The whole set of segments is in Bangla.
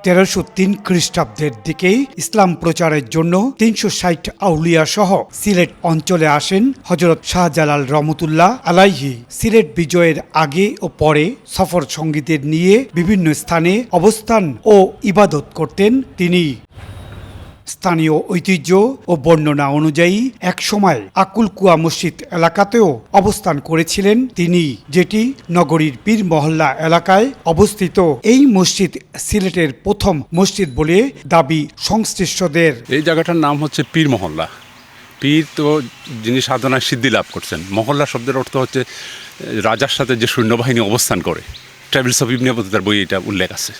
1303 খ্রিস্টাব্দের দিকেই ইসলাম প্রচারের জন্য 360 আউলিয়া সহ সিলেট অঞ্চলে আসেন হযরত শাহজালাল রহমতুল্লাহ আলাইহি। সিলেট বিজয়ের আগে ও পরে সফর সঙ্গীদের নিয়ে বিভিন্ন স্থানে অবস্থান ও ইবাদত করতেন তিনি। স্থানীয় ঐতিহ্য ও বর্ণনা অনুযায়ী একসময় আকুলকুয়া মসজিদ এলাকাতেও অবস্থান করেছিলেন তিনি, যেটি নগরীর পীর মহল্লা এলাকায় অবস্থিত। এই মসজিদ সিলেটের প্রথম মসজিদ বলে দাবি সংশ্লিষ্টদের। এই জায়গাটার নাম হচ্ছে পীর মহল্লা। পীর তো যিনি সাধনায় সিদ্ধি লাভ করছেন। মহল্লা শব্দের অর্থ হচ্ছে রাজার সাথে যে সৈন্যবাহিনী অবস্থান করে। ট্রাভেলস অফ ইবনে বতুতার বই এটা উল্লেখ আছে।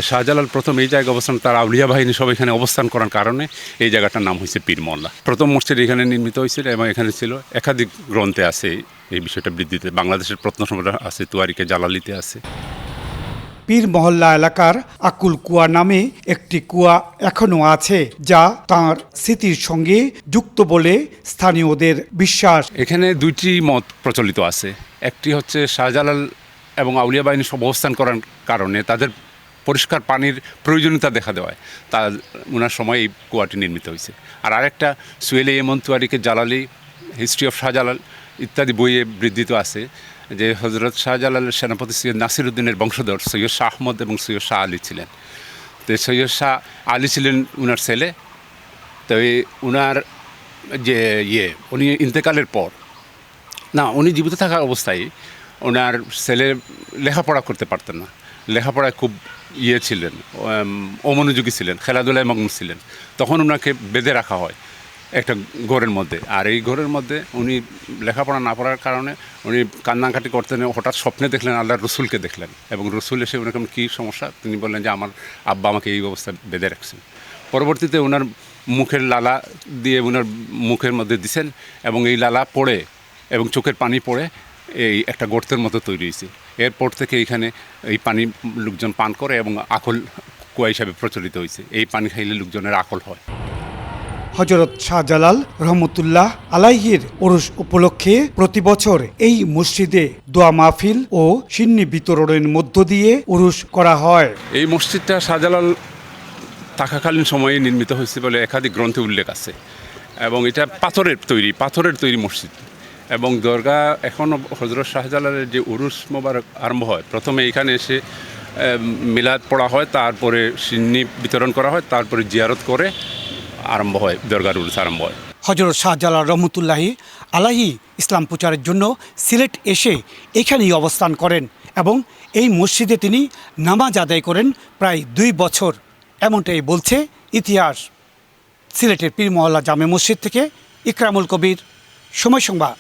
শাহজালাল প্রথম এই জায়গায় অবস্থান, তার আউলিয়া বাহিনী সব এখানে অবস্থান করার কারণে এই জায়গাটার নাম হয়েছে পীর মহল্লা। প্রথম মসজিদ এখানে নির্মিত হয়েছিল এবং এখানে ছিল একাধিক গ্রন্থে আছে এই বিষয়টা বৃদ্ধিতে। বাংলাদেশের প্রত্নসম্পদ আছে, তুয়ারিকে জালালিতে আছে। পীর মহল্লা এলাকার আকুল কুয়া নামে একটি কুয়া এখনও আছে, যা তাঁর স্মৃতির সঙ্গে যুক্ত বলে স্থানীয়দের বিশ্বাস। এখানে দুইটি মত প্রচলিত আছে। একটি হচ্ছে শাহজালাল এবং আউলিয়া বাহিনী সব অবস্থান করার কারণে তাদের পরিষ্কার পানির প্রয়োজনীয়তা দেখা দেওয়ায় ওনার সময় এই কুয়াটি নির্মিত হয়েছে। আর আরেকটা সুয়েলে এমন তুয়ারিকে জালালি, হিস্ট্রি অফ শাহজালাল ইত্যাদি বইয়ে বৃদ্ধিত আছে যে হজরত শাহজালালের সেনাপতি সৈয়দ নাসিরউদ্দিনের বংশধর সৈয়দ শাহ আহমদ এবং সৈয়দ শাহ আলী ছিলেন। তো সৈয়দ শাহ আলী ছিলেন উনার ছেলে। তো উনার যে উনি ইন্তেকালের পর উনি জীবিত থাকা অবস্থায় ওনার ছেলে লেখাপড়া করতে পারতেন না। লেখাপড়ায় খুব ছিলেন, অমনোযোগী ছিলেন, খেলাধুলায় মগ্ন ছিলেন। তখন ওনাকে বেঁধে রাখা হয় একটা ঘরের মধ্যে। আর এই ঘরের মধ্যে উনি লেখাপড়া না পড়ার কারণে উনি কান্নাকাটি করতেন। হঠাৎ স্বপ্নে দেখলেন আল্লাহর রসুলকে দেখলেন, এবং রসুল এসে ওনাকে কী সমস্যা, তিনি বললেন যে আমার আব্বা আমাকে এই অবস্থায় বেঁধে রাখছেন। পরবর্তীতে ওনার মুখের লালা দিয়ে ওনার মুখের মধ্যে দিছেন, এবং এই লালা পড়ে এবং চোখের পানি পড়ে এই একটা গর্তের মতো তৈরি হয়েছে। এরপর থেকে এইখানে এই পানি লোকজন পান করে এবং আকল কুয়া হিসাবে প্রচলিত হয়েছে। এই পানি খাইলে লোকজনের আকল হয়। হযরত শাহজালাল রহমতুল্লাহ আলাইহির উরুস উপলক্ষে প্রতি বছর এই মসজিদে দোয়া মাহফিল ও সিন্নি বিতরণের মধ্য দিয়ে উরুস করা হয়। এই মসজিদটা শাহজালাল থাকাকালীন সময়ে নির্মিত হয়েছে বলে একাধিক গ্রন্থে উল্লেখ আছে, এবং এটা পাথরের তৈরি মসজিদ। এবং দরগা এখনও হযরত শাহজালালের যে উরুস মোবারক আরম্ভ হয়, প্রথমে এখানে এসে মিলাদ পড়া হয়, তারপরে সিন্নি বিতরণ করা হয়, তারপরে জিয়ারত করে আরম্ভ হয়, দরগার উরুস আরম্ভ হয়। হযরত শাহজালাল রহমতুল্লাহি আলাইহি ইসলাম প্রচারের জন্য সিলেট এসে এখানেই অবস্থান করেন এবং এই মসজিদে তিনি নামাজ আদায় করেন প্রায় 2 বছর, এমনটাই বলছে ইতিহাস। সিলেটের পীর মহল্লা জামে মসজিদ থেকে ইকরামুল কবির, সময় সংবাদ।